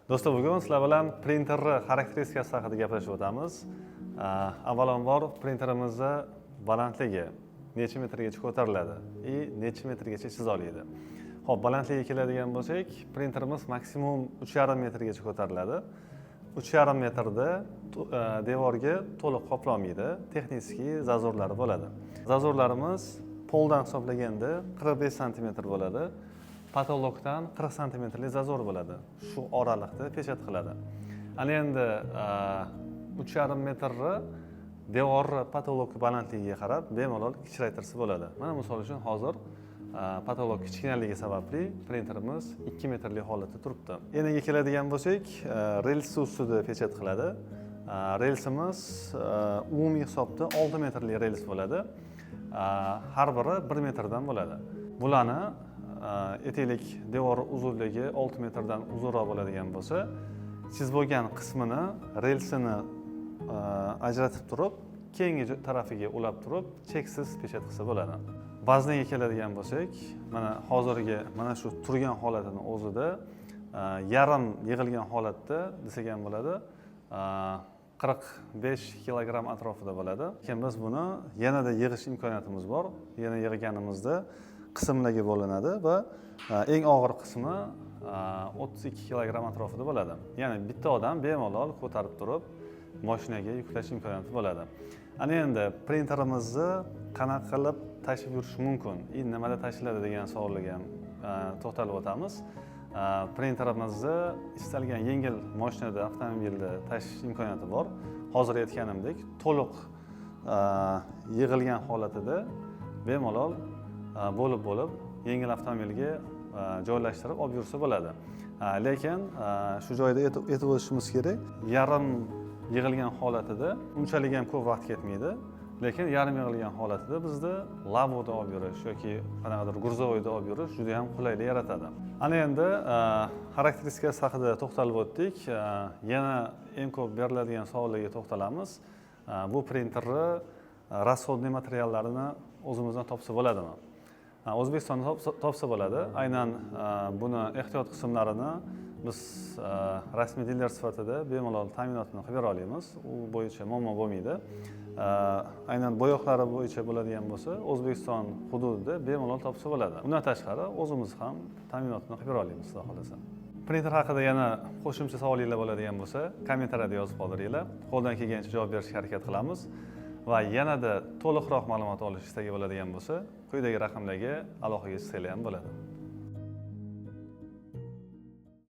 Do'stlar, bugun sizlar bilan printerni xarakteristikasi haqida gaplashib o'tamiz. Avvalambor printerimizni balandligi necha metrgacha ko'tariladi va necha metrgacha chiza oladi. Xo'p, balandligiga keladigan bo'lsak, printerimiz maksimum 3,5 metrgacha ko'tariladi. 3,5 metrda devorga to'liq qoplanmaydi, texnik zazorlari bo'ladi. Zazorlarimiz poldan hisoblaganda 45 sm bo'ladi. Patologdan 40 santimetrlik zazor bo'ladi. Shu oralikda pechat qiladi. Ana endi 3,5 metrni devorni patolog balandligiga qarab bemalol kichraytirsa bo'ladi. Mana misol uchun hozir patolog kichkinaligi sababli printerimiz 2 metrlik holatda turibdi. Enaga keladigan bo'lsak, relsi ustida pechat qiladi. Relsimiz umumiy hisobda 6 metrlik rels bo'ladi. Har biri 1 metrdan bo'ladi. Bularni etiklik devor uzunligi 6 metrdan uzunroq bo'ladigan bo'lsa, chizib bo'lgan qismini relsini ajratib turib, keyingi tarafiga ulab turib, cheksiz pechat qilsa bo'ladi. Vazniga keladigan bo'lsak, mana hozirgi mana shu turgan holatini o'zida yarim yig'ilgan holatda desak ham bo'ladi, 45 kilogramm atrofida bo'ladi. Lekin biz buni yanada yig'ish imkoniyatimiz bor. Yana yig'ganimizda qismlarga bo'linadi va eng og'ir qismi 32 kilogramm atrofida bo'ladi. Ya'ni bitta odam bemalol ko'tarib turib mashinaga yuklash imkoniyati bo'ladi. Ana endi printerimizni qanaqa qilib tashib yurish mumkin? Nimada tashiladi degan savolga ham to'xtalib o'tamiz. Printerimizni istalgan yengil mashinada, avtomobilda tashish imkoniyati bor. Hozir aytganimdek, to'liq yig'ilgan holatida bemalol bo'lib yengil avtomobilga joylashtirib olib yursa bo'ladi. Lekin shu joyda aytib o'tishimiz kerak, yarim yig'ilgan holatida unchalik ham ko'p vaqt ketmaydi. Lekin yarim yig'ilgan holatida bizda lavoda olib yurish yoki qanaqadir gurzovoyda olib yurish juda ham qulaylik yaratadi. Ana endi xarakteristikasi haqida to'xtalib o'tdik. Yana eng ko'p beriladigan savollarga to'xtalamiz. Bu printerni расходный materiallarini o'zimizdan topsa bo'ladimi? O'zbekistonda topsa bo'ladi. Aynan buni ehtiyot qismlarini biz rasmiy diler sifatida bemalol ta'minotini qilib bera olamiz. U bo'yicha muammo bo'lmaydi. Aynan bo'yoqlari bo'yicha bo'ladigan bo'lsa, O'zbekiston hududida bemalol topsa bo'ladi. Undan tashqari o'zimiz ham ta'minotini qilib bera olamiz, xudo xolasa. Printer haqida yana qo'shimcha savolinglar bo'ladigan bo'lsa, kommentariyada yozib qoldiringlar. Qo'ldan kelgancha javob berishga harakat qilamiz. Va yanada to'liqroq ma'lumot olish istagi bo'ladigan bo'lsa, quyidagi raqamlarga aloqaga chiqsanglar ham bo'ladi.